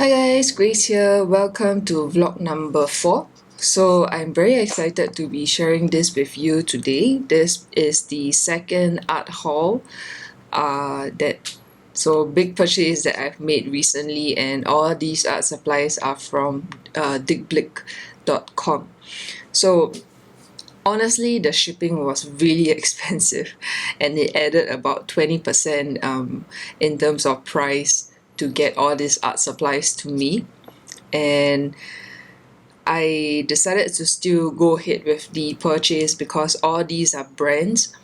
Hi guys, Grace here. Welcome to vlog number 4. So I'm very excited to be sharing this with you today. This is the second art haul big purchase that I've made recently, and all these art supplies are from dickblick.com. So honestly, the shipping was really expensive, and it added about 20% in terms of price to get all these art supplies to me. And I decided to still go ahead with the purchase because all these are brands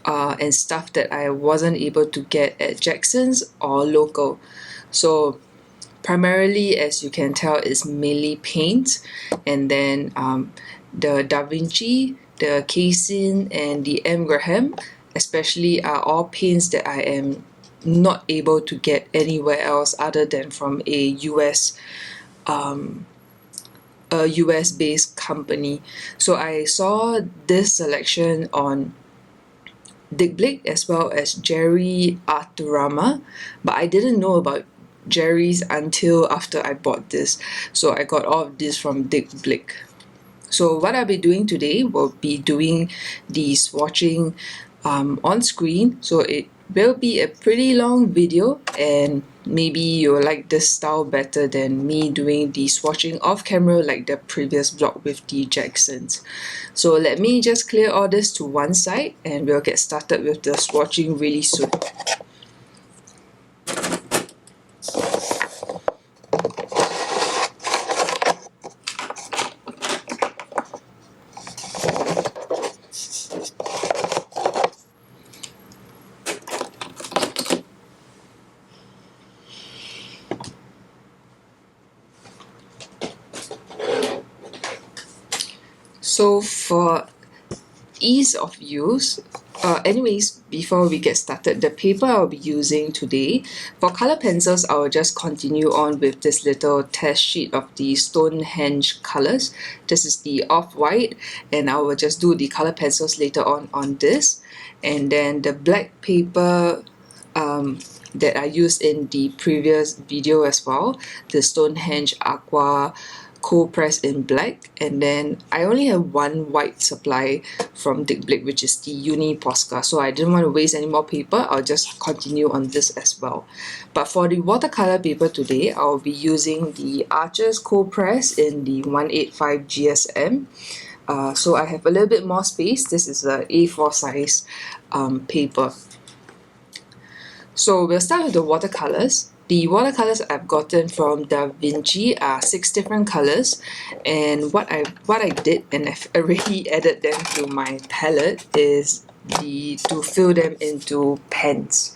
and stuff that I wasn't able to get at Jackson's or local. So primarily, as you can tell, is mainly paints, and then the Da Vinci, the Casein, and the M.Graham especially are all paints that I am not able to get anywhere else other than from a US based company. So I saw this selection on Dick Blick as well as Jerry Arturama, but I didn't know about Jerry's until after I bought this. So I got all of this from Dick Blick. So what I'll be doing today will be doing the swatching on screen. So it will be a pretty long video, and maybe you'll like this style better than me doing the swatching off camera like the previous vlog with the Jacksons. So let me just clear all this to one side and we'll get started with the swatching really soon. So for ease of use, anyways, before we get started, the paper I'll be using today, for color pencils, I will just continue on with this little test sheet of the Stonehenge colors. This is the off-white, and I will just do the color pencils later on this. And then the black paper that I used in the previous video as well, the Stonehenge Aqua cold press in black. And then I only have one white supply from Dick Blick, which is the Uni Posca, so I didn't want to waste any more paper. I'll just continue on this as well. But for the watercolor paper today, I'll be using the Arches cold press in the 185 GSM. So I have a little bit more space. This is a A4 size paper. So we'll start with the watercolors. The watercolors I've gotten from Da Vinci are 6 different colors, and what I did, and I've already added them to my palette, is to fill them into pens.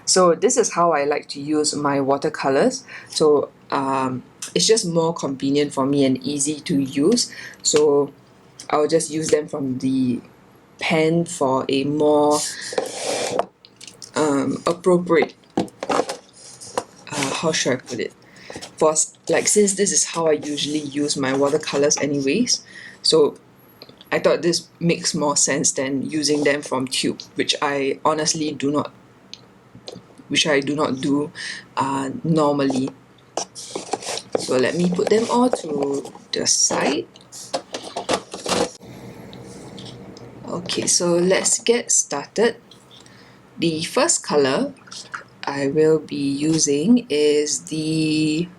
So this is how I like to use my watercolors. So it's just more convenient for me and easy to use. So I'll just use them from the pen for a more appropriate, how should I put it, for since this is how I usually use my watercolors anyways, so I thought this makes more sense than using them from tube, which I honestly do not do normally. So let me put them all to the side. Okay, so let's get started. The first color I will be using is the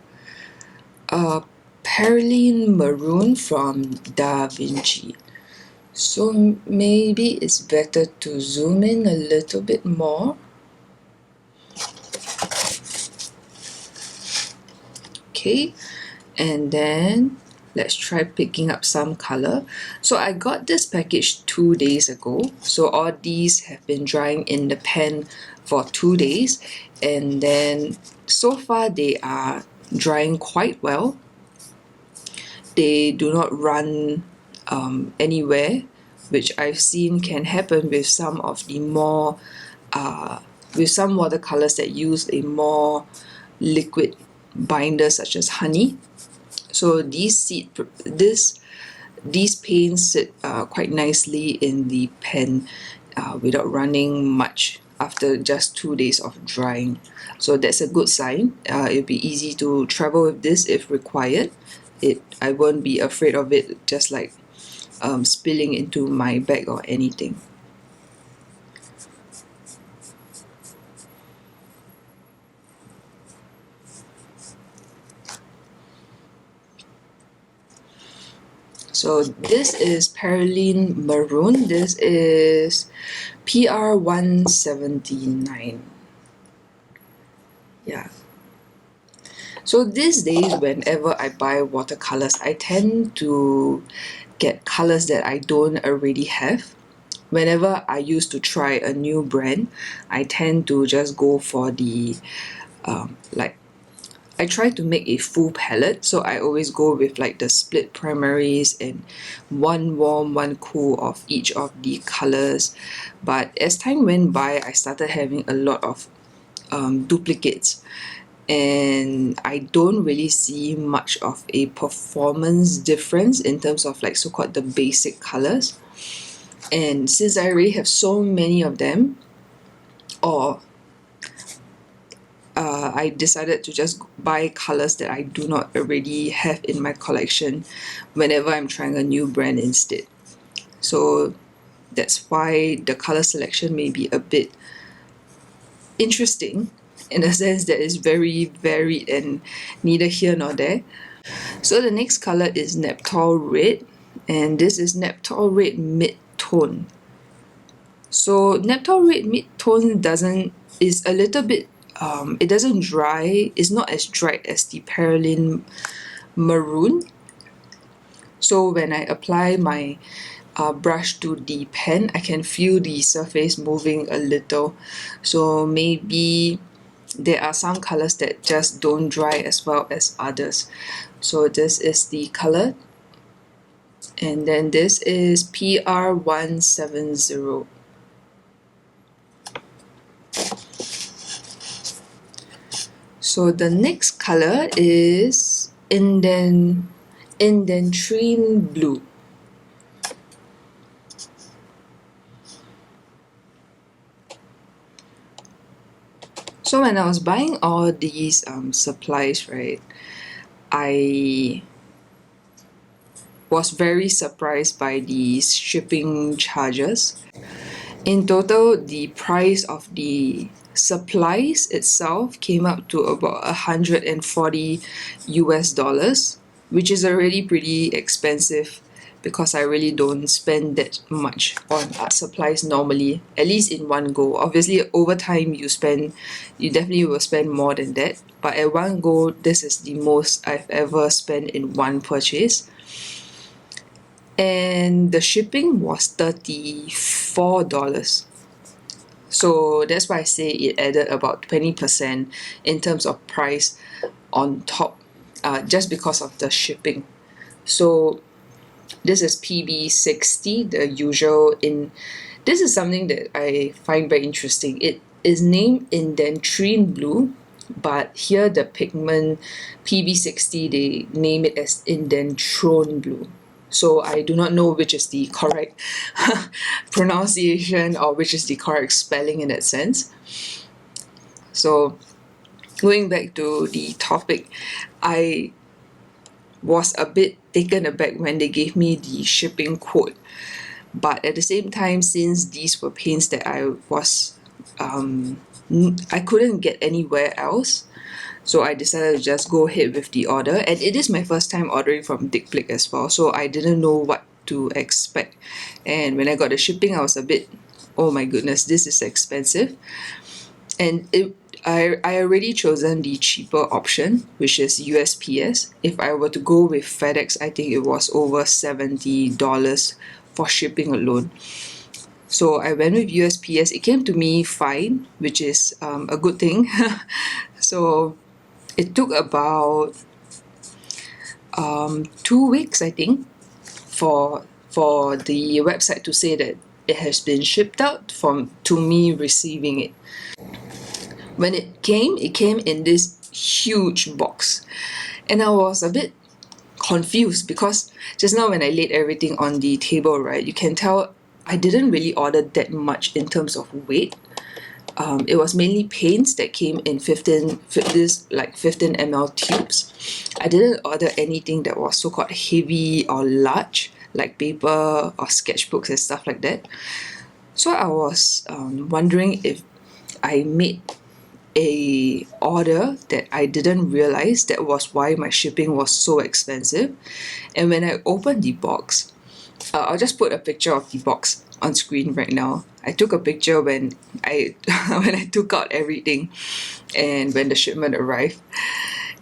Perylene Maroon from Da Vinci. So maybe it's better to zoom in a little bit more. Okay, and then let's try picking up some color. So I got this package 2 days ago. So all these have been drying in the pen for 2 days, and then so far they are drying quite well. They do not run anywhere, which I've seen can happen with some of the more with some watercolors that use a more liquid binder such as honey. So these paints sit quite nicely in the pen without running much after just 2 days of drying. So that's a good sign. It'll be easy to travel with this if required. I won't be afraid of it just like spilling into my bag or anything. So this is Perylene Maroon. This is PR 179. Yeah. So these days, whenever I buy watercolors, I tend to get colors that I don't already have. Whenever I used to try a new brand, I tend to just go for the I try to make a full palette, so I always go with like the split primaries and one warm, one cool of each of the colors. But as time went by, I started having a lot of duplicates, and I don't really see much of a performance difference in terms of like so-called the basic colors. And since I already have so many of them, or I decided to just buy colors that I do not already have in my collection whenever I'm trying a new brand instead. So that's why the color selection may be a bit interesting in a sense that it's very varied and neither here nor there. So the next color is Napthol Red, and this is Napthol Red Mid-Tone. So Napthol Red Mid-Tone is a little bit it doesn't dry, it's not as dry as the Perylene Maroon. So when I apply my brush to the pen, I can feel the surface moving a little. So maybe there are some colors that just don't dry as well as others. So this is the color. And then this is PR 170. So the next color is Indanthrene Blue. So when I was buying all these supplies, right, I was very surprised by the shipping charges. In total, the price of the supplies itself came up to about 140 US dollars, which is already pretty expensive because I really don't spend that much on art supplies normally, at least in one go. Obviously, over time you definitely will spend more than that, but at one go, this is the most I've ever spent in one purchase. And the shipping was $34. So that's why I say it added about 20% in terms of price on top, just because of the shipping. So this is PB60, the usual this is something that I find very interesting. It is named Indanthrene Blue, but here the pigment PB60, they name it as Indanthrone Blue. So I do not know which is the correct pronunciation or which is the correct spelling in that sense. So going back to the topic, I was a bit taken aback when they gave me the shipping quote. But at the same time, since these were paints that I couldn't get anywhere else, so I decided to just go ahead with the order. And it is my first time ordering from Dick Blick as well, so I didn't know what to expect. And when I got the shipping, I was a bit, oh my goodness, this is expensive. And I already chosen the cheaper option, which is USPS. If I were to go with FedEx, I think it was over $70 for shipping alone. So I went with USPS. It came to me fine, which is a good thing. So it took about 2 weeks, I think, for the website to say that it has been shipped out to me receiving it. When it came in this huge box, and I was a bit confused because just now when I laid everything on the table, right, you can tell I didn't really order that much in terms of weight. it was mainly Paynes that came in 15 ml tubes. I didn't order anything that was so-called heavy or large, like paper or sketchbooks and stuff like that. So I was wondering if I made a order that I didn't realize. That was why my shipping was so expensive. And when I opened the box, I'll just put a picture of the box on screen right now. I took a picture when I when I took out everything and when the shipment arrived.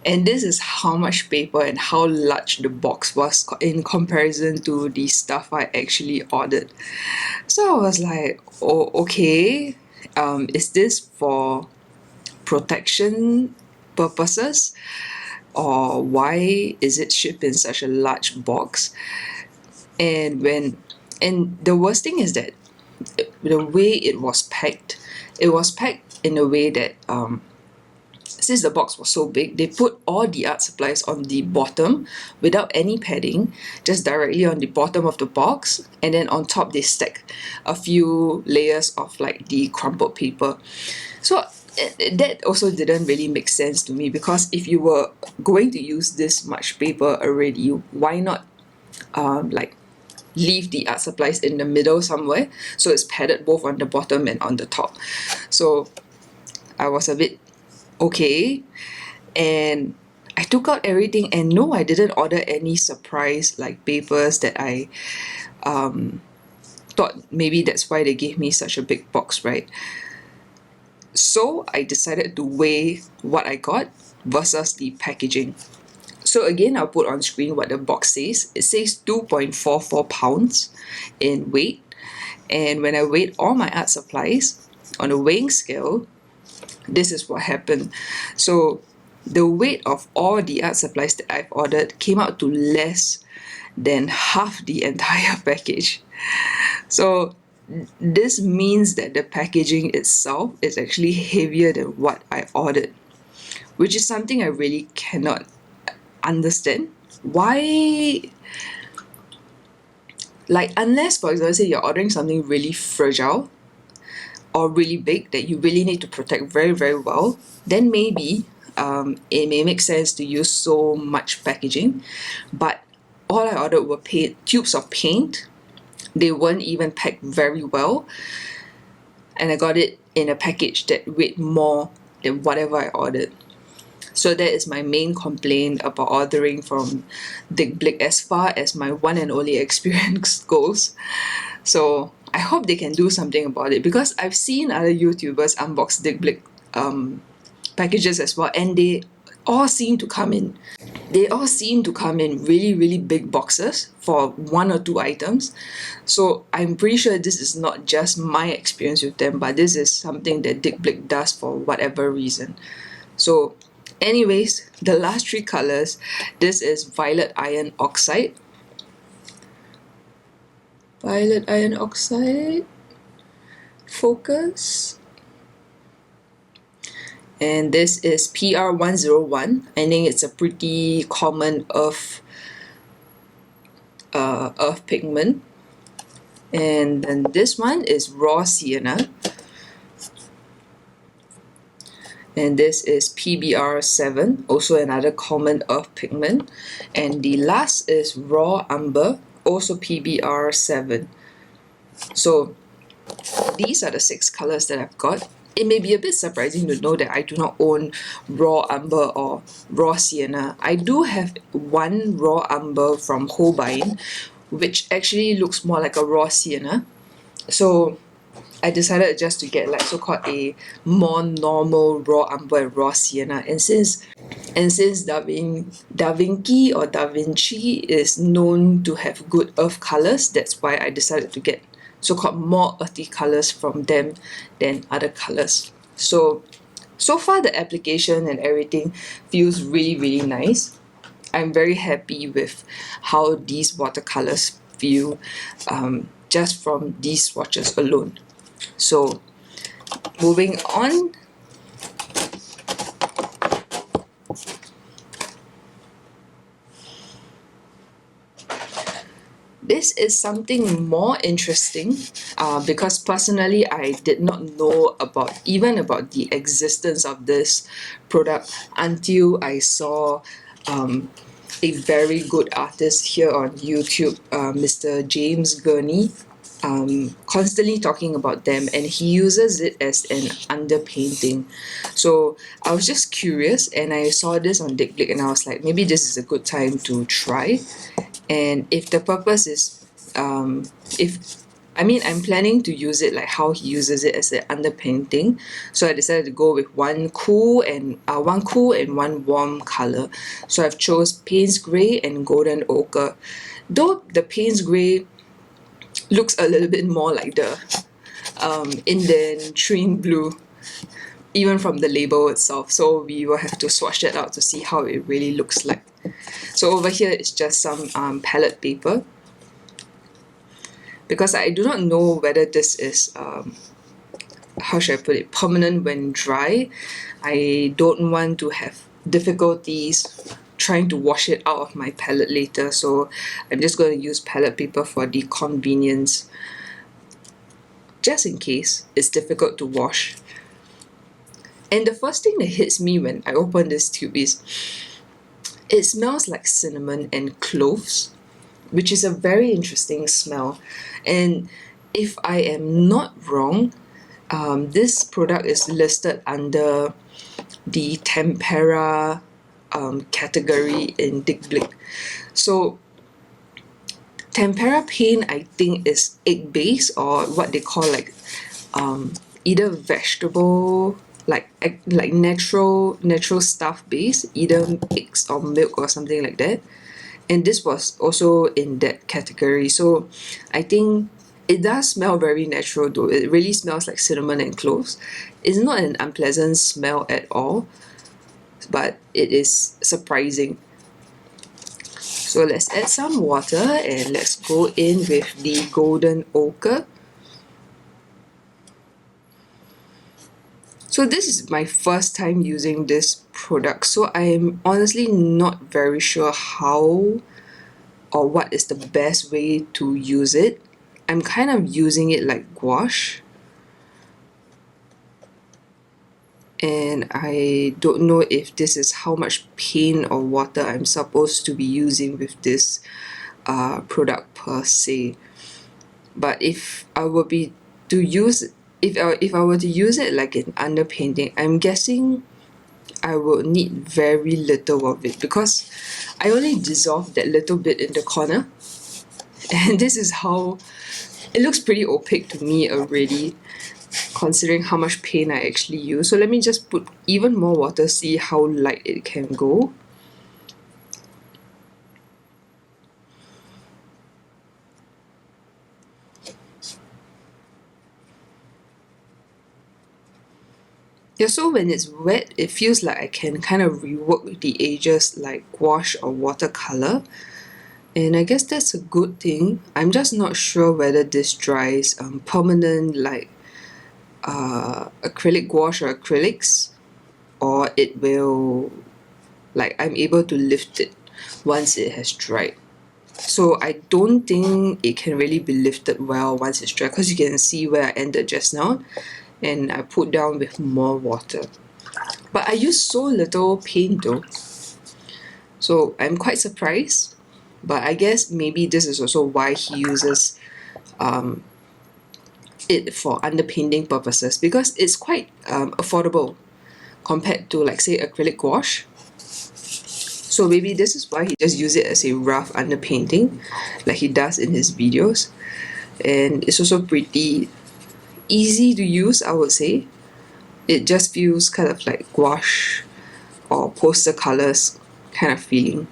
And this is how much paper and how large the box was in comparison to the stuff I actually ordered. So I was like, oh, okay, is this for protection purposes? Or why is it shipped in such a large box? And the worst thing is that the way it was packed in a way that since the box was so big, they put all the art supplies on the bottom without any padding, just directly on the bottom of the box, and then on top they stack a few layers of like the crumpled paper. So that also didn't really make sense to me, because if you were going to use this much paper already, why not like leave the art supplies in the middle somewhere so it's padded both on the bottom and on the top. So I was a bit okay, and I took out everything, and no, I didn't order any surprise like papers that I thought maybe that's why they gave me such a big box, right? So I decided to weigh what I got versus the packaging. So again, I'll put on screen what the box says. It says 2.44 pounds in weight. And when I weighed all my art supplies on a weighing scale, this is what happened. So the weight of all the art supplies that I've ordered came out to less than half the entire package. So this means that the packaging itself is actually heavier than what I ordered, which is something I really cannot understand. Why? Like, unless, for example, say you're ordering something really fragile or really big that you really need to protect very, very well, then maybe it may make sense to use so much packaging. But all I ordered were tubes of paint. They weren't even packed very well, and I got it in a package that weighed more than whatever I ordered. So that is my main complaint about ordering from Dick Blick as far as my one and only experience goes. So I hope they can do something about it, because I've seen other YouTubers unbox Dick Blick packages as well, and they all seem to come in really, really big boxes for 1 or 2 items. So I'm pretty sure this is not just my experience with them, but this is something that Dick Blick does for whatever reason. So anyways, the last 3 colors, this is Violet Iron Oxide. Violet Iron Oxide. Focus. And this is PR101. I think it's a pretty common earth pigment. And then this one is Raw Sienna. And this is PBR7, also another common earth pigment. And the last is Raw Umber, also PBR7. So these are the 6 colors that I've got. It may be a bit surprising to know that I do not own Raw Umber or Raw Sienna. I do have one Raw Umber from Holbein, which actually looks more like a Raw Sienna. So I decided just to get like so-called a more normal Raw Umber and Raw Sienna. And since Da Vinci or Da Vinci is known to have good earth colors, that's why I decided to get so-called more earthy colors from them than other colors. So far the application and everything feels really, really nice. I'm very happy with how these watercolors feel just from these swatches alone. So moving on, this this is something more interesting because personally I did not know about the existence of this product until I saw a very good artist here on YouTube, Mr. James Gurney, constantly talking about them, and he uses it as an underpainting. So I was just curious and I saw this on Dick Blick and I was like, maybe this is a good time to try. And if the purpose is if I'm planning to use it like how he uses it as an underpainting, so I decided to go with one cool and one warm color. So I've chose Payne's Grey and Golden Ochre. Though the Payne's Grey looks a little bit more like the Indanthrene Blue, even from the label itself. So we will have to swatch that out to see how it really looks like. So over here it's just some palette paper, because I do not know whether this is how should I put it, permanent when dry. I don't want to have difficulties trying to wash it out of my palette later, so I'm just going to use palette paper for the convenience, just in case it's difficult to wash. And the first thing that hits me when I open this tube is it smells like cinnamon and cloves, which is a very interesting smell. And if I am not wrong, this product is listed under the tempera category in Dick Blick. So tempera paint, I think, is egg based, or what they call like either vegetable, like natural stuff based, either eggs or milk or something like that. And this was also in that category. So I think it does smell very natural though. It really smells like cinnamon and cloves. It's not an unpleasant smell at all, but it is surprising. So let's add some water and let's go in with the golden ochre. So this is my first time using this product, so I am honestly not very sure how or what is the best way to use it. I'm kind of using it like gouache, and I don't know if this is how much paint or water I'm supposed to be using with this product per se. But if I were to use it like an underpainting, I'm guessing I will need very little of it, because I only dissolved that little bit in the corner, and this is how it looks. Pretty opaque to me already, considering how much paint I actually use. So let me just put even more water, see how light it can go. Yeah, so when it's wet, it feels like I can kind of rework the edges like gouache or watercolor. And I guess that's a good thing. I'm just not sure whether this dries permanent like acrylic gouache or acrylics, or it will, like, I'm able to lift it once it has dried. So I don't think it can really be lifted well once it's dry, because you can see where I ended just now, and I put down with more water. But I used so little paint though, so I'm quite surprised. But I guess maybe this is also why he uses it for underpainting purposes, because it's quite affordable compared to, like, say, acrylic gouache. So maybe this is why he just uses it as a rough underpainting like he does in his videos. And it's also pretty easy to use, I would say. It just feels kind of like gouache or poster colors kind of feeling.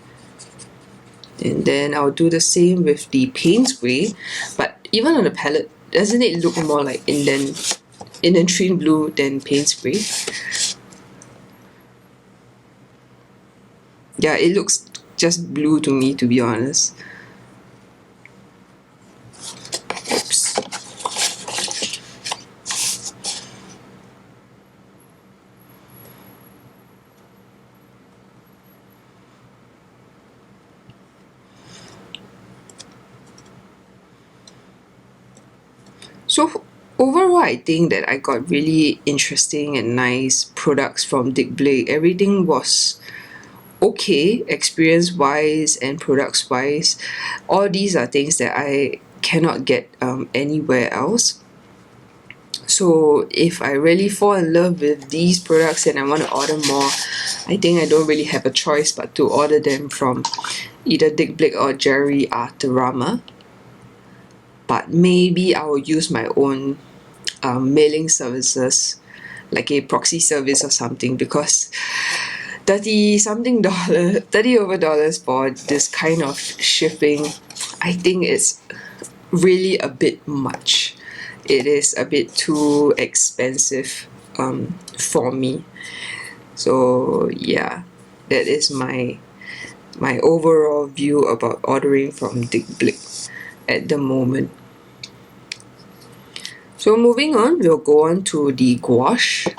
And then I'll do the same with the Payne's Grey, but even on the palette, doesn't it look more like Indanthrene Blue than Payne's Grey? Yeah, it looks just blue to me, to be honest. Oops. So overall, I think that I got really interesting and nice products from Dick Blick. Everything was okay, experience wise and products wise. All these are things that I cannot get anywhere else. So if I really fall in love with these products and I want to order more, I think I don't really have a choice but to order them from either Dick Blick or Jerry Artarama. But maybe I will use my own mailing services, like a proxy service or something, because 30 something dollars, 30 over dollars for this kind of shipping, I think it's really a bit much. It is a bit too expensive for me. So yeah, that is my overall view about ordering from Dick Blick at the moment. So moving on, we'll go on to the gouache,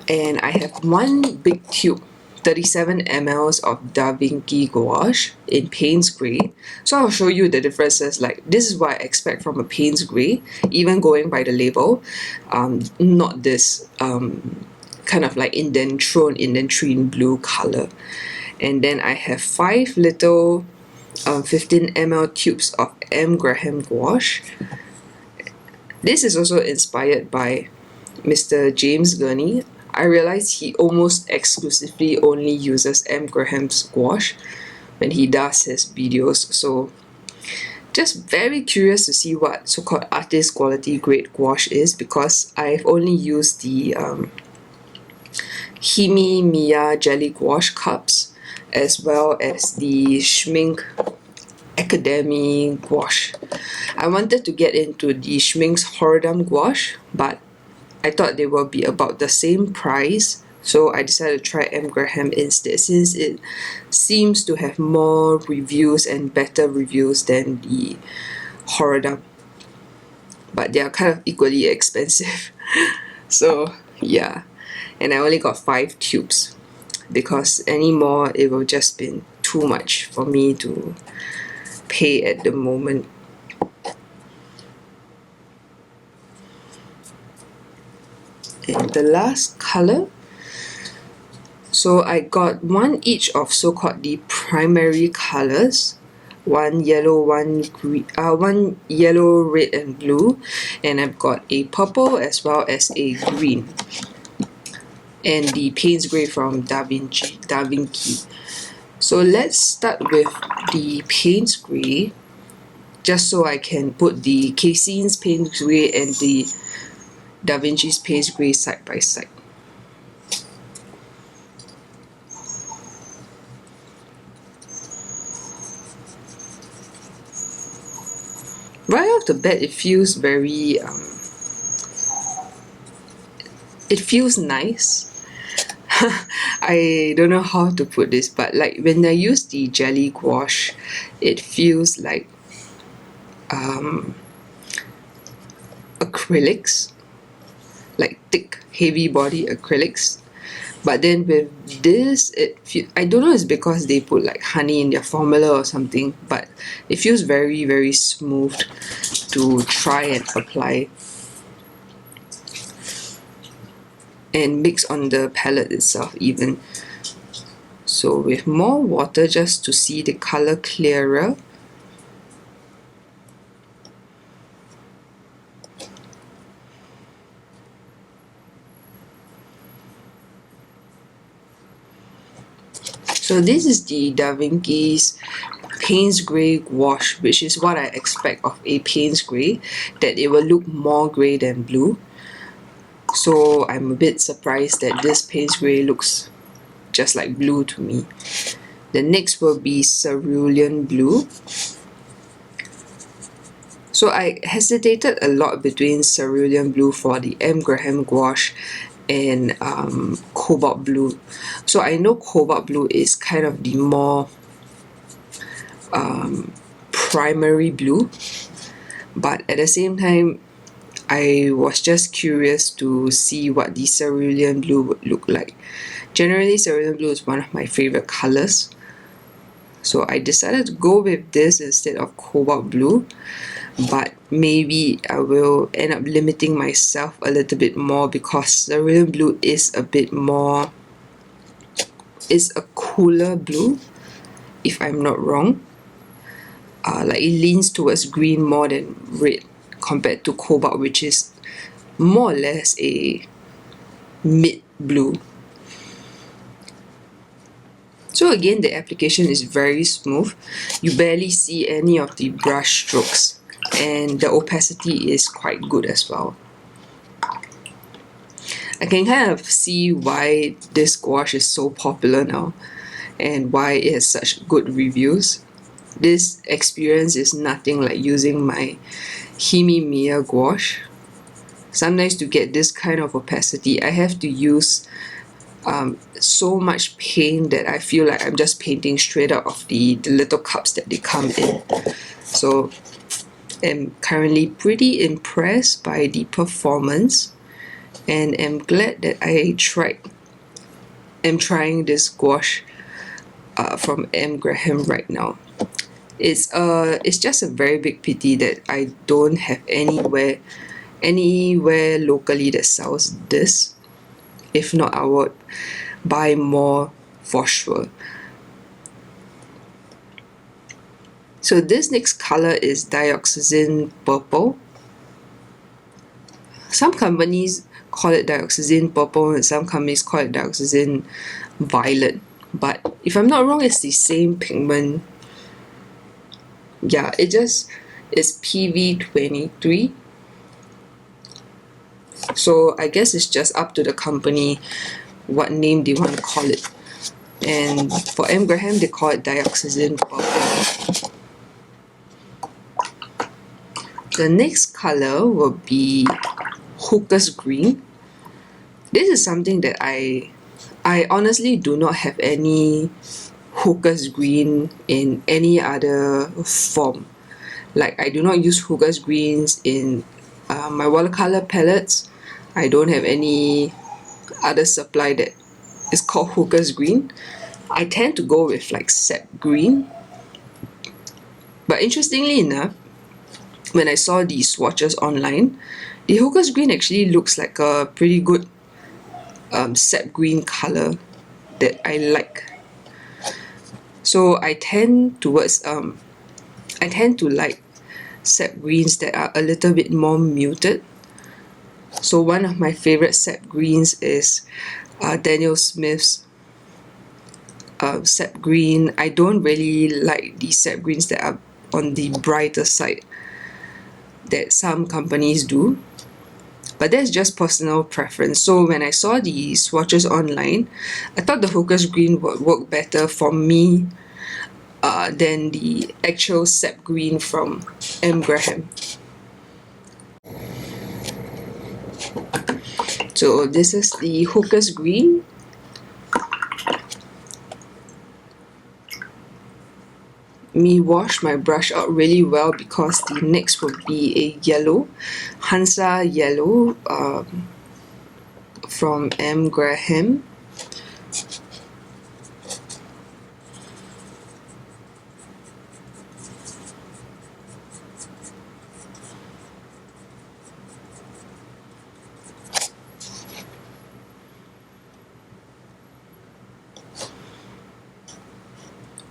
and I have one big tube, 37 ml of Vinci Gouache in Paynes Grey. So I'll show you the differences. Like, this is what I expect from a Paynes Grey, even going by the label. Not this kind of like Indanthrene Blue color. And then I have 5 little 15 ml tubes of M.Graham Gouache. This is also inspired by Mr. James Gurney. I realized he almost exclusively only uses M.Graham Gouache when he does his videos. So just very curious to see what so-called artist quality grade gouache is, because I've only used the Himi Mia Jelly Gouache cups, as well as the Schmink Academy Gouache. I wanted to get into the Schmink's Horadam Gouache, but I thought they will be about the same price, so I decided to try M.Graham instead, since it seems to have more reviews and better reviews than the Horadam. But they are kind of equally expensive. So yeah, and I only got 5 tubes, because any more it will just be too much for me to pay at the moment. And the last color, so I got one each of so-called the primary colors, one yellow, one yellow, red and blue, and I've got a purple as well as a green, and the Paynes Grey from Da Vinci. So let's start with the Paynes Grey, just so I can put the Casein's Paynes Grey and the Da Vinci's Paynes Grey side by side. Right off the bat, it feels very it feels nice. I don't know how to put this, but like when I use the jelly gouache, it feels like acrylics, like thick, heavy body acrylics. But then with this, I don't know, it's because they put like honey in their formula or something, but it feels very, very smooth to try and apply and mix on the palette itself even. So with more water, just to see the color clearer. So this is the Da Vinci's Paynes Grey Gouache, which is what I expect of a Paynes Grey, that it will look more grey than blue. So I'm a bit surprised that this Paynes Grey looks just like blue to me. The next will be Cerulean Blue. So I hesitated a lot between Cerulean Blue for the M.Graham Gouache and Cobalt Blue. So I know Cobalt Blue is kind of the more primary blue, but at the same time I was just curious to see what the Cerulean Blue would look like. Generally, Cerulean Blue is one of my favorite colors, so I decided to go with this instead of Cobalt Blue. But maybe I will end up limiting myself a little bit more, because Cerulean Blue is a bit more, is a cooler blue, if I'm not wrong. Like it leans towards green more than red compared to Cobalt, which is more or less a mid blue. So again, the application is very smooth. You barely see any of the brush strokes, and the opacity is quite good as well. I can kind of see why this gouache is so popular now and why it has such good reviews. This experience is nothing like using my Mia gouache. Sometimes to get this kind of opacity, I have to use so much paint that I feel like I'm just painting straight out of the little cups that they come in. So I'm currently pretty impressed by the performance, and am glad that I'm trying this gouache from M.Graham right now. It's just a very big pity that I don't have anywhere locally that sells this. If not, I would buy more for sure. So this next color is Dioxazine Purple. Some companies call it Dioxazine Purple and some companies call it Dioxazine Violet. But if I'm not wrong, it's the same pigment. Yeah, it's PV23. So I guess it's just up to the company what name they want to call it. And for M.Graham, they call it Dioxazine Purple. The next color will be Hooker's Green. This is something that I honestly do not have any Hooker's Green in any other form. Like, I do not use Hooker's Greens in my watercolor palettes. I don't have any other supply that is called Hooker's Green. I tend to go with like sap green. But interestingly enough, when I saw the swatches online, the Hooker's Green actually looks like a pretty good sap green color that I like. So I tend to like sap greens that are a little bit more muted. So one of my favorite sap greens is Daniel Smith's sap green. I don't really like the sap greens that are on the brighter side that some companies do, but that's just personal preference. So when I saw the swatches online, I thought the Hooker's Green would work better for me than the actual sap green from M.Graham. So this is the Hooker's Green. Me wash my brush out really well, because the next will be a yellow, Hansa yellow from M.Graham.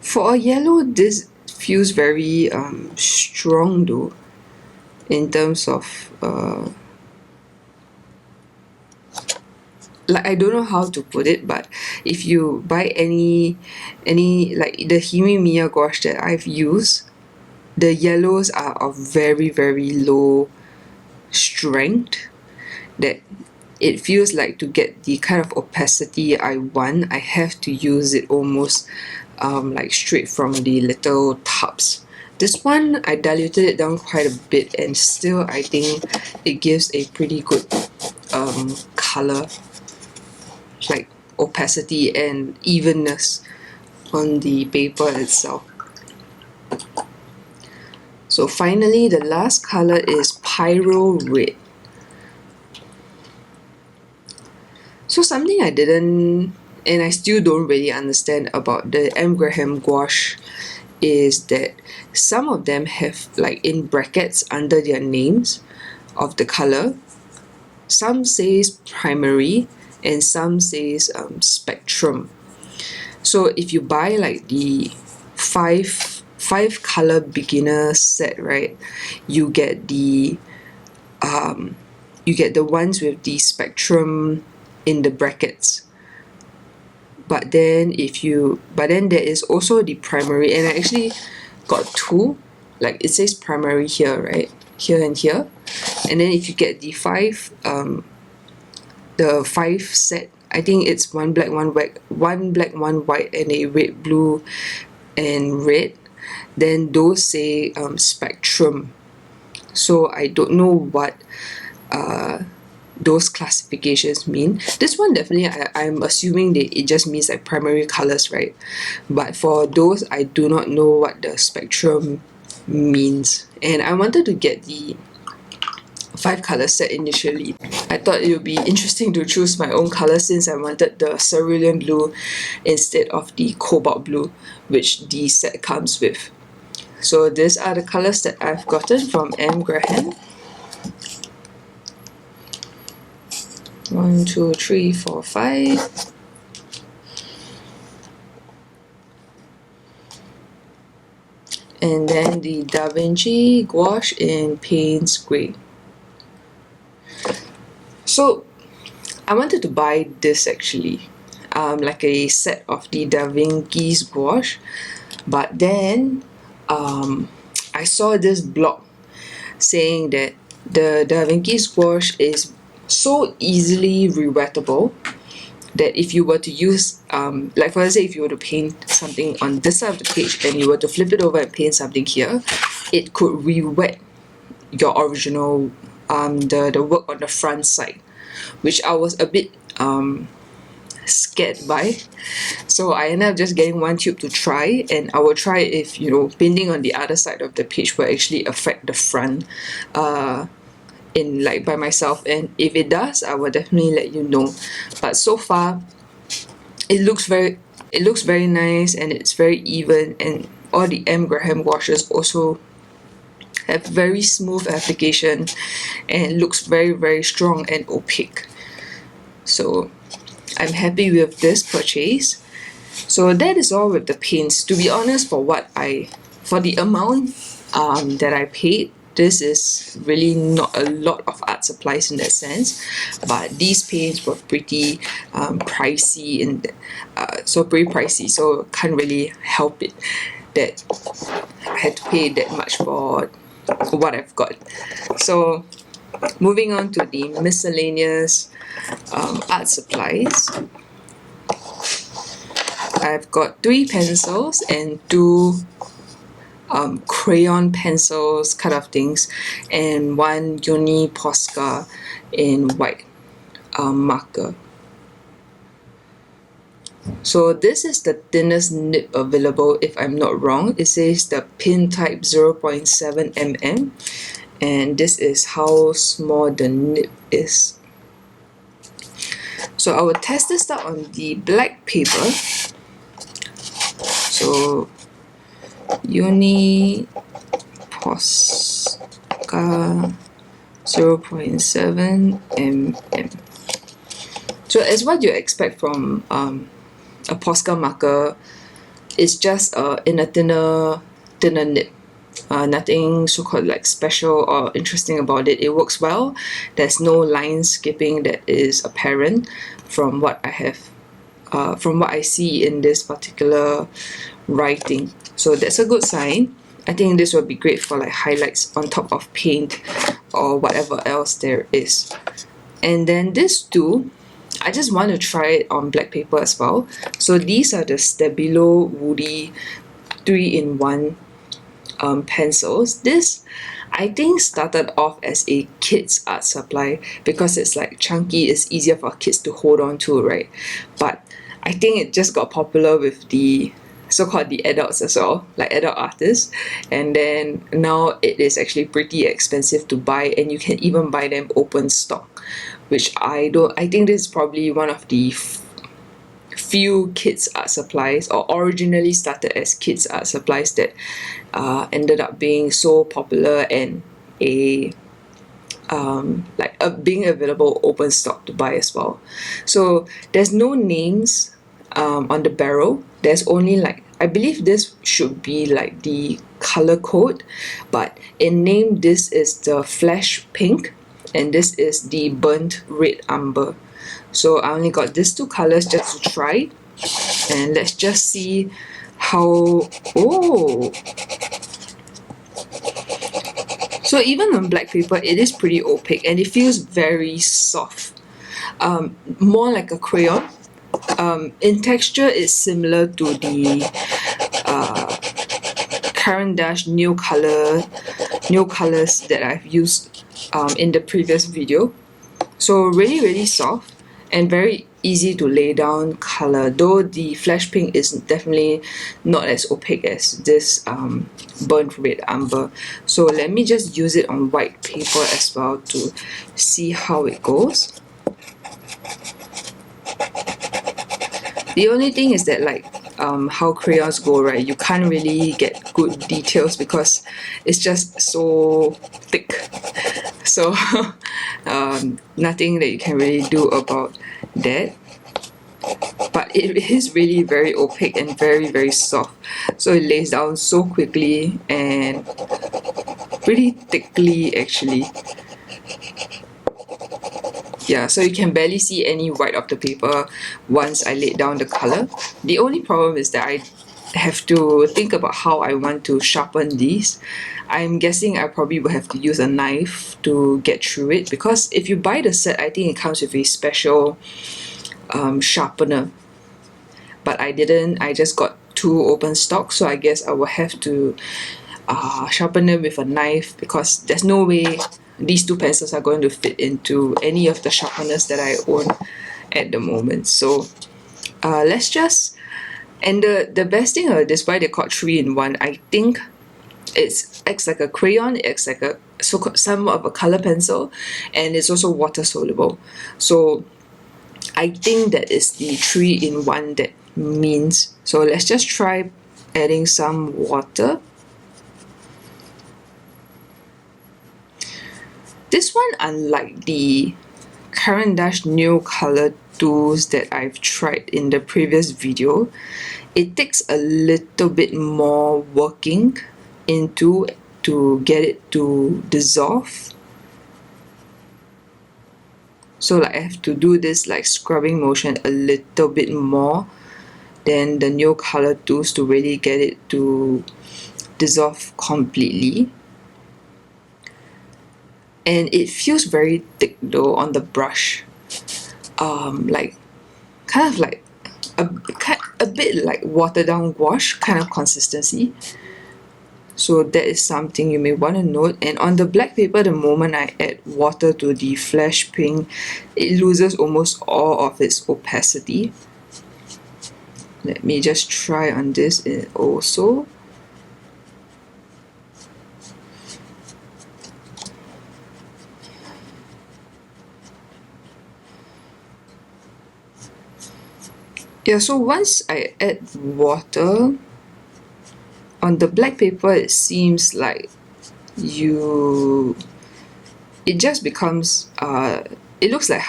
For a yellow, this feels very strong though, in terms of like, I don't know how to put it, but if you buy any like the Mia gouache that I've used, the yellows are of very low strength, that it feels like to get the kind of opacity I want, I have to use it almost like straight from the little tubs. This one, I diluted it down quite a bit, and still I think it gives a pretty good color, like opacity and evenness on the paper itself. So finally, the last color is Pyrrol Red. So something I didn't, and I still don't really understand about the M.Graham gouache is that some of them have like in brackets under their names of the color. Some says primary and some says spectrum. So if you buy like the five color beginner set, right, you get the ones with the spectrum in the brackets. But then there is also the primary, and I actually got two. Like it says primary here, right? Here and here. And then if you get the five set, I think it's one black, one white, and a red, blue, and red. Then those say spectrum. So I don't know what those classifications mean. This one definitely I'm assuming that it just means like primary colors, right? But for those, I do not know what the spectrum means. And I wanted to get the 5 color set initially. I thought it would be interesting to choose my own color since I wanted the cerulean blue instead of the cobalt blue, which the set comes with. So these are the colors that I've gotten from M.Graham. 1, 2, 3, 4, 5. And then the Vinci Gouache in Paynes Grey. So I wanted to buy this actually, like a set of the Vinci Gouache, but then I saw this blog saying that the Vinci Gouache is so easily rewettable that if you were to use, like for example, if you were to paint something on this side of the page and you were to flip it over and paint something here, it could re-wet your original, the work on the front side, which I was a bit scared by. So I ended up just getting one tube to try, and I will try if, you know, painting on the other side of the page will actually affect the front in like by myself, and if it does, I will definitely let you know. But so far it looks very nice, and it's very even, and all the M.Graham gouaches also have very smooth application and looks very strong and opaque. So I'm happy with this purchase. So that is all with the paints. To be honest, for the amount that I paid, this is really not a lot of art supplies in that sense, but these paints were pretty pricey, so can't really help it that I had to pay that much for what I've got. So moving on to the miscellaneous art supplies, I've got 3 pencils and 2 crayon pencils kind of things, and 1 uni Posca in white marker. So this is the thinnest nib available, if I'm not wrong. It says the pin type 0.7 mm, and this is how small the nib is. So I will test this out on the black paper. So uni Posca 0.7 mm. So as what you expect from a Posca marker, is just in a thinner nib. Nothing so-called like special or interesting about it. It works well. There's no line skipping that is apparent from what I have, from what I see in this particular writing. So that's a good sign. I think this will be great for like highlights on top of paint or whatever else there is. And then this too, I just want to try it on black paper as well. So these are the Stabilo Woody 3-in-1 pencils. This I think started off as a kids art supply because it's like chunky, it's easier for kids to hold on to, right? But I think it just got popular with the so-called the adults as well, like adult artists, and then now it is actually pretty expensive to buy, and you can even buy them open stock, which I think this is probably one of the few kids art supplies, or originally started as kids art supplies, that ended up being so popular and being available open stock to buy as well. So there's no names on the barrel. There's only like, I believe this should be like the color code, but in name this is the flesh pink and this is the burnt red umber. So I only got these two colors just to try, and let's just see how. Oh, so even on black paper it is pretty opaque and it feels very soft, more like a crayon. In texture it's similar to the Caran d'Ache New Colours that I've used in the previous video. So really soft and very easy to lay down color, though the flesh pink is definitely not as opaque as this burnt red umber. So let me just use it on white paper as well to see how it goes. The only thing is that, like how crayons go, right, you can't really get good details because it's just so thick. So nothing that you can really do about that. But it is really very opaque and very soft. So it lays down so quickly and pretty thickly actually. Yeah, so you can barely see any white of the paper once I laid down the color. The only problem is that I have to think about how I want to sharpen these. I'm guessing I probably will have to use a knife to get through it, because if you buy the set, I think it comes with a special sharpener. But I didn't, I just got two open stock, so I guess I will have to sharpen them with a knife, because there's no way these two pencils are going to fit into any of the sharpeners that I own at the moment. So let's just, and the best thing about this, why they called 3-in-1, I think it acts like a crayon, it acts like a somewhat of a color pencil, and it's also water soluble. So I think that is the 3-in-1 that means. So let's just try adding some water. This one, unlike the Caran d'Ache New Colour tools that I've tried in the previous video, it takes a little bit more working into to get it to dissolve. So like I have to do this like scrubbing motion a little bit more than the New Colour tools to really get it to dissolve completely. And it feels very thick though on the brush, like kind of like a bit like watered down gouache kind of consistency. So that is something you may want to note. And on the black paper, the moment I add water to the flesh pink, it loses almost all of its opacity. Let me just try on this also. Yeah, so once I add water, on the black paper it seems like it just becomes, it looks like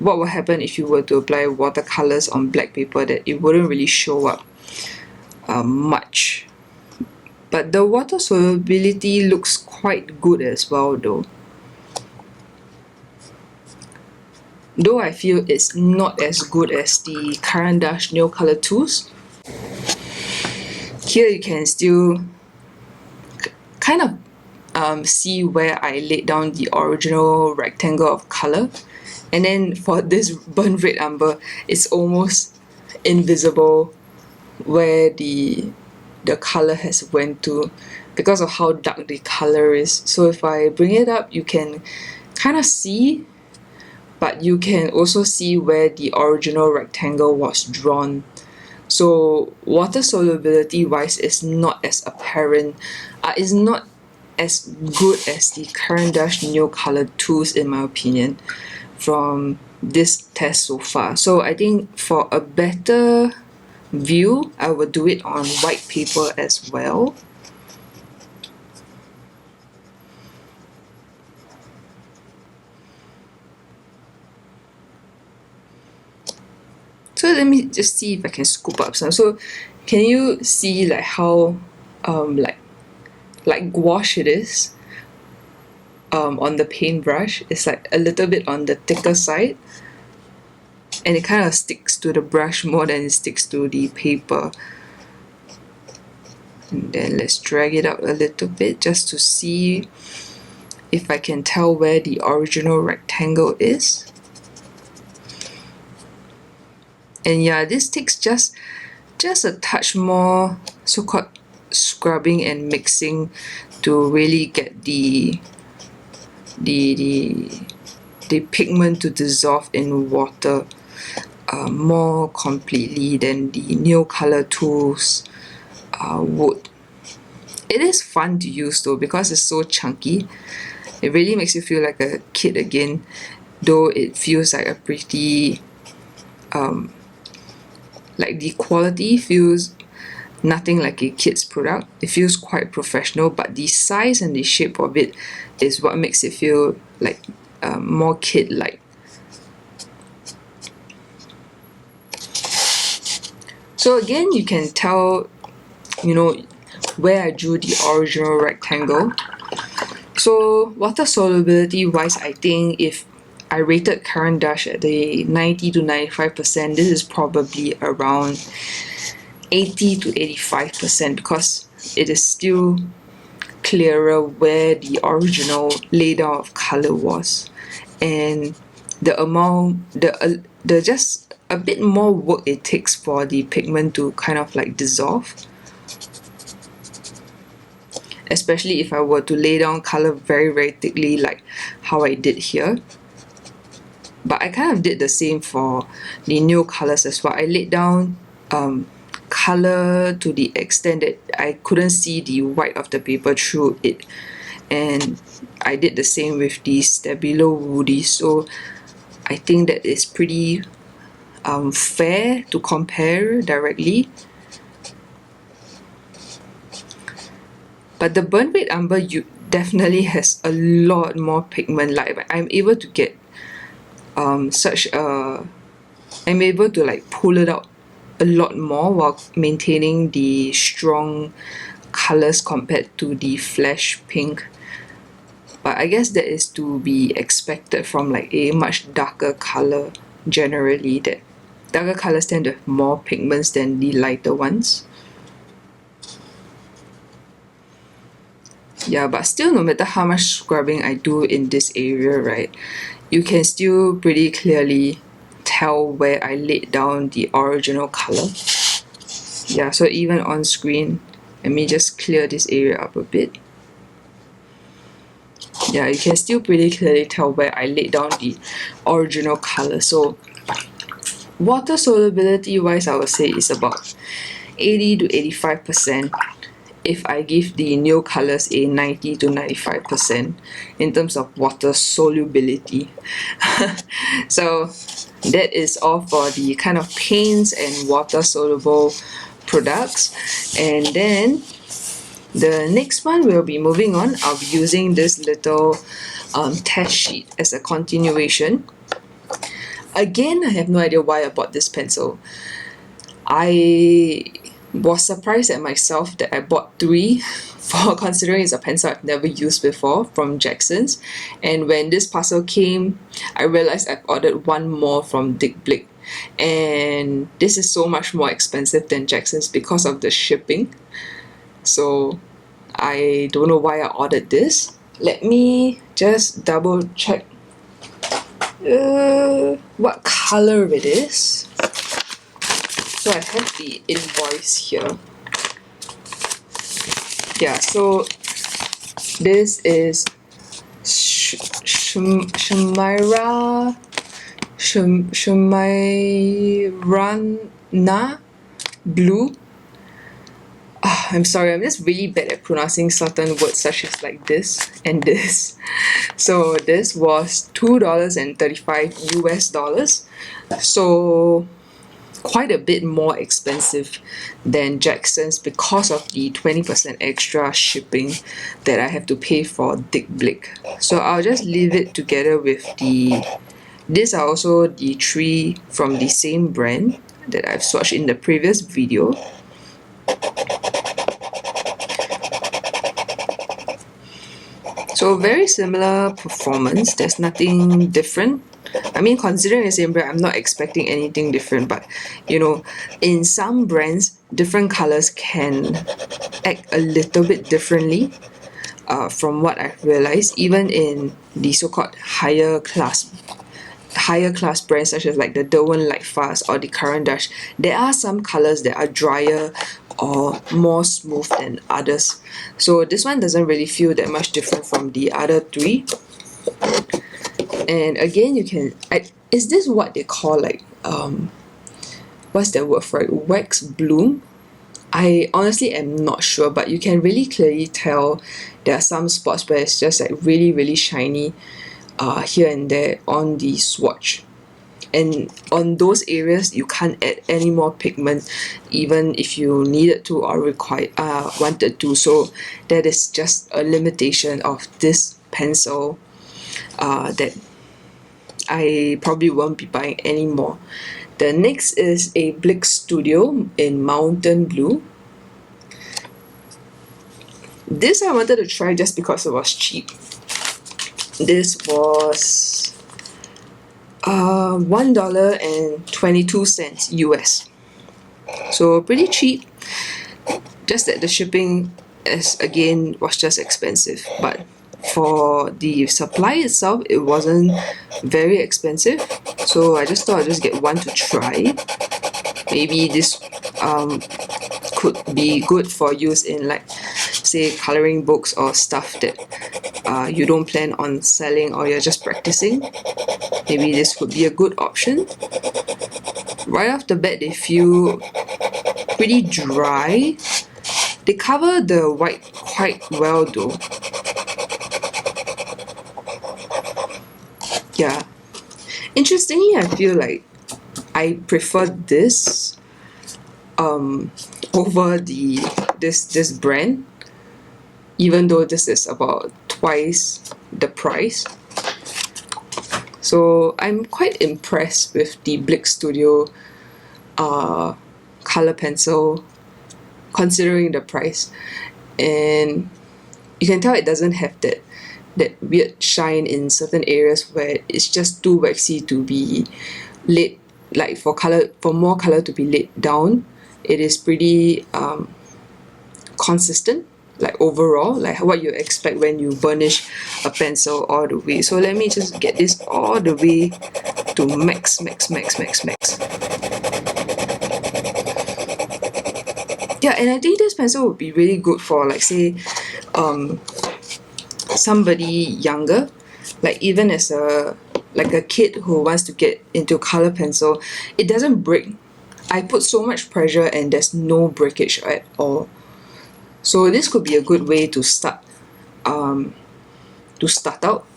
what will happen if you were to apply watercolors on black paper, that it wouldn't really show up much. But the water solubility looks quite good as well though. Though I feel it's not as good as the Caran d'Ache New Colour tools. Here you can still kind of see where I laid down the original rectangle of colour. And then for this burnt red umber, it's almost invisible where the colour has went to, because of how dark the colour is. So if I bring it up, you can kind of see, but you can also see where the original rectangle was drawn. So water solubility wise is not as apparent, is not as good as the Caran d'Ache New Colour tools in my opinion, from this test so far. So I think for a better view, I will do it on white paper as well. So let me just see if I can scoop up some. So can you see like how like gouache it is on the paintbrush? It's like a little bit on the thicker side, and it kind of sticks to the brush more than it sticks to the paper. And then let's drag it out a little bit just to see if I can tell where the original rectangle is. And yeah, this takes just a touch more so-called scrubbing and mixing to really get the pigment to dissolve in water more completely than the nail color tools would. It is fun to use though because it's so chunky. It really makes you feel like a kid again, though it feels like a pretty like the quality feels nothing like a kid's product. It feels quite professional, but the size and the shape of it is what makes it feel like more kid-like. So again, you can tell, you know, where I drew the original rectangle. So water solubility wise, I think if I rated Caran d'Ache at the 90 to 95%, this is probably around 80 to 85% because it is still clearer where the original laydown of color was, and the amount, the just a bit more work it takes for the pigment to kind of like dissolve, especially if I were to lay down color very thickly like how I did here. But I kind of did the same for the nail colors as well. I laid down color to the extent that I couldn't see the white of the paper through it, and I did the same with the Stabilo Woody. So I think that is pretty fair to compare directly. But the burnt red umber definitely has a lot more pigment. Like I'm able to get I'm able to like pull it out a lot more while maintaining the strong colors compared to the flesh pink. But I guess that is to be expected from like a much darker color generally, that darker colors tend to have more pigments than the lighter ones. Yeah, but still, no matter how much scrubbing I do in this area, right, you can still pretty clearly tell where I laid down the original color. Yeah, so even on screen, let me just clear this area up a bit. Yeah, you can still pretty clearly tell where I laid down the original color. So water solubility wise, I would say is about 80 to 85%. If I give the nail colors a 90 to 95% in terms of water solubility. So that is all for the kind of paints and water soluble products. And then the next one we'll be moving on. I'll be using this little test sheet as a continuation. Again, I have no idea why I bought this pencil. I was surprised at myself that I bought 3 for considering it's a pencil I've never used before from Jackson's. And when this parcel came, I realized I've ordered 1 more from Dick Blick, and this is so much more expensive than Jackson's because of the shipping. So I don't know why I ordered this. Let me just double check what color it is. So I have the invoice here. Yeah, so this is Smyrna Blue. I'm sorry, I'm just really bad at pronouncing certain words such as like this and this. So this was $2.35 US. So quite a bit more expensive than Jackson's because of the 20% extra shipping that I have to pay for Dick Blick. So I'll just leave it together with these are also the three from the same brand that I've swatched in the previous video. So very similar performance, there's nothing different. I mean, considering the same brand, I'm not expecting anything different, but you know, in some brands, different colors can act a little bit differently from what I've realized, even in the so-called higher class brands such as like the Derwent Lightfast or the Caran d'Ache. There are some colors that are drier or more smooth than others. So this one doesn't really feel that much different from the other three. And again, you can, is this what they call like, what's that word for it? Wax bloom? I honestly am not sure, but you can really clearly tell there are some spots where it's just like really, really shiny here and there on the swatch. And on those areas, you can't add any more pigment, even if you needed to or wanted to. So that is just a limitation of this pencil that I probably won't be buying anymore. The next is a Blick Studio in Mountain Blue. This I wanted to try just because it was cheap. This was $1.22 US. So pretty cheap. Just that the shipping was just expensive. But for the supply itself, it wasn't very expensive. So I just thought I'd just get one to try. Maybe this could be good for use in like say coloring books or stuff that you don't plan on selling or you're just practicing. Maybe this would be a good option. Right off the bat, they feel pretty dry. They cover the white quite well though. Yeah. Interestingly, I feel like I prefer this over this brand, even though this is about twice the price. So I'm quite impressed with the Blick Studio color pencil considering the price, and you can tell it doesn't have that weird shine in certain areas where it's just too waxy to be laid, like for more color to be laid down. It is pretty consistent, like overall, like what you expect when you burnish a pencil all the way. So let me just get this all the way to max. Yeah, and I think this pencil would be really good for like say somebody younger, like even as a kid who wants to get into color pencil. It doesn't break. I put so much pressure and there's no breakage at all. So this could be a good way to start out,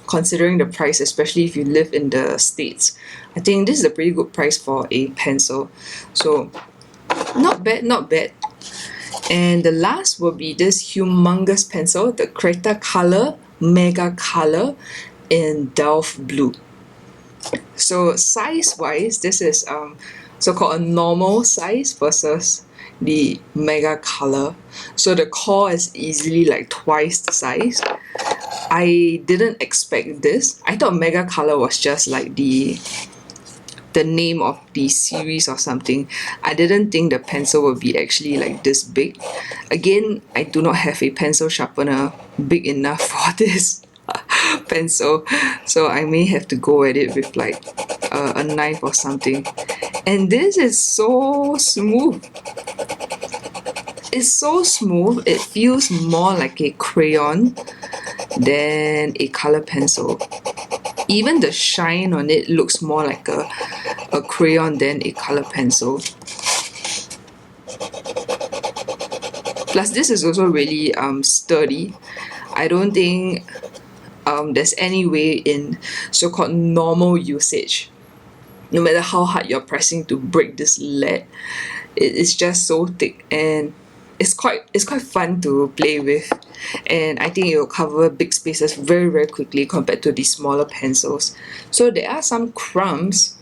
considering the price, especially if you live in the States. I think this is a pretty good price for a pencil. So not bad. And the last will be this humongous pencil, the Cretacolour Megacolour in Delft Blue. So size-wise, this is so-called a normal size versus the Megacolour. So the core is easily like twice the size. I didn't expect this. I thought Megacolour was just like the name of the series or something. I didn't think the pencil would be actually like this big. Again, I do not have a pencil sharpener big enough for this pencil, so I may have to go at it with like a knife or something. And this is so smooth. It's so smooth, it feels more like a crayon than a color pencil. Even the shine on it looks more like a crayon than a color pencil. Plus this is also really sturdy. I don't think there's any way in so-called normal usage, no matter how hard you're pressing to break this lead, it's just so thick, and it's quite fun to play with, and I think it will cover big spaces very quickly compared to the smaller pencils. So there are some crumbs,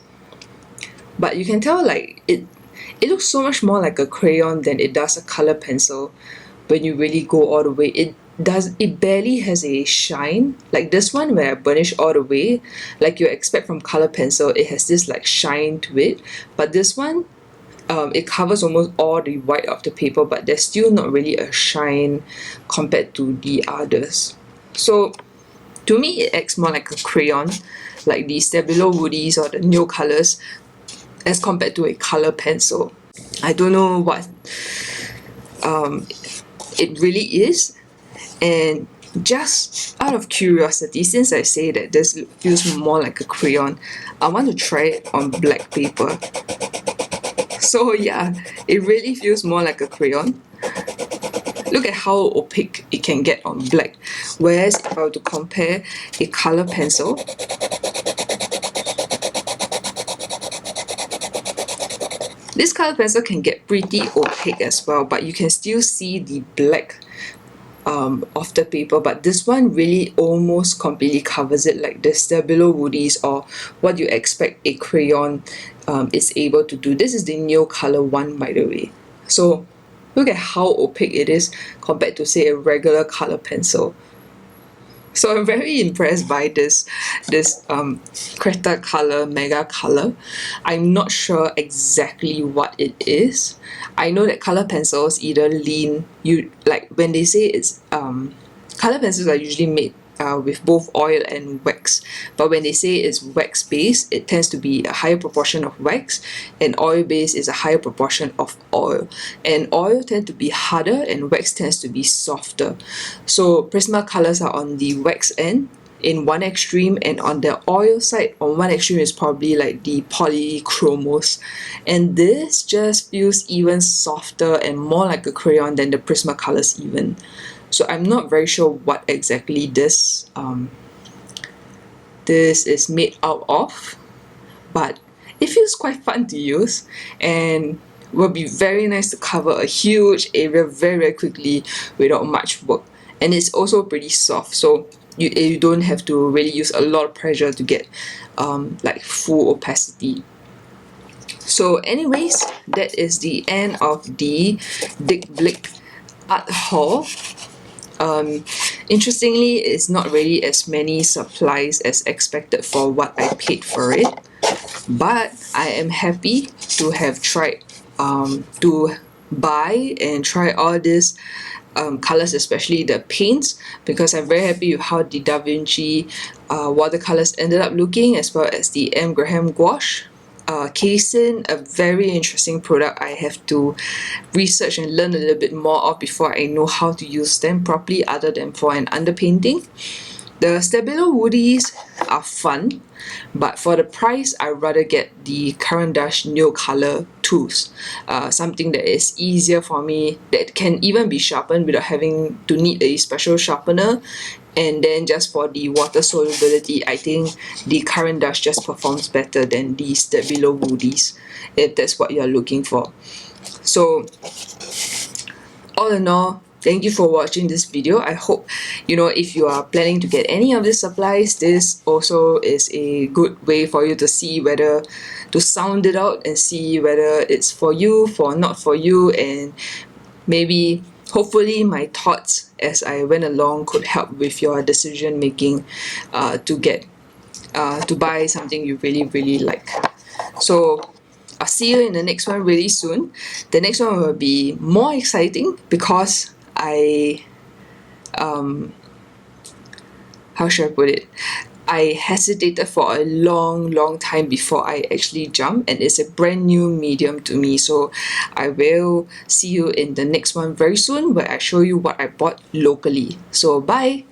but you can tell like it looks so much more like a crayon than it does a color pencil when you really go all the way. It barely has a shine like this one where I burnish all the way, like you expect from color pencil. It has this like shine to it, but this one it covers almost all the white of the paper, but there's still not really a shine compared to the others. So to me it acts more like a crayon, like the Stabilo Woodies or the Neocolors, as compared to a color pencil. I don't know what it really is, and just out of curiosity, since I say that this feels more like a crayon, I want to try it on black paper. So yeah, it really feels more like a crayon. Look at how opaque it can get on black, whereas if I were to compare a color pencil, this color pencil can get pretty opaque as well, but you can still see the black of the paper, but this one really almost completely covers it, like the Stabilo Woodies or what you expect a crayon is able to do. This is the Neocolor one, by the way. So look at how opaque it is compared to, say, a regular color pencil. So I'm very impressed by this Cretacolour Megacolour. I'm not sure exactly what it is. I know that color pencils either lean, like when they say it's color pencils are usually made with both oil and wax, but when they say it's wax based, it tends to be a higher proportion of wax, and oil based is a higher proportion of oil, and oil tends to be harder and wax tends to be softer. So Prismacolors are on the wax end in one extreme, and on the oil side on one extreme is probably like the polychromos, and this just feels even softer and more like a crayon than the Prismacolors even. So I'm not very sure what exactly this is made out of, but it feels quite fun to use and will be very nice to cover a huge area very quickly without much work. And it's also pretty soft, so you don't have to really use a lot of pressure to get like full opacity. So anyways, that is the end of the Dick Blick Art Haul. Interestingly, it's not really as many supplies as expected for what I paid for it, but I am happy to have tried to buy and try all these colors, especially the paints, because I'm very happy with how the Da Vinci watercolors ended up looking, as well as the M.Graham Gouache. Casein, a very interesting product I have to research and learn a little bit more of before I know how to use them properly other than for an underpainting. The Stabilo Woodies are fun, but for the price I'd rather get the Caran d'Ache Neocolor tools, something that is easier for me, that can even be sharpened without having to need a special sharpener. And then just for the water solubility, I think the Caran d'Ache just performs better than the Stabilo Woodies, if that's what you're looking for. So all in all, thank you for watching this video. I hope, if you are planning to get any of these supplies, this also is a good way for you to see whether to sound it out and see whether it's for you, for not for you, and maybe hopefully my thoughts as I went along could help with your decision making to buy something you really like. So I'll see you in the next one really soon. The next one will be more exciting because how should I put it? I hesitated for a long time before I actually jumped, and it's a brand new medium to me. So I will see you in the next one very soon, where I show you what I bought locally. So bye!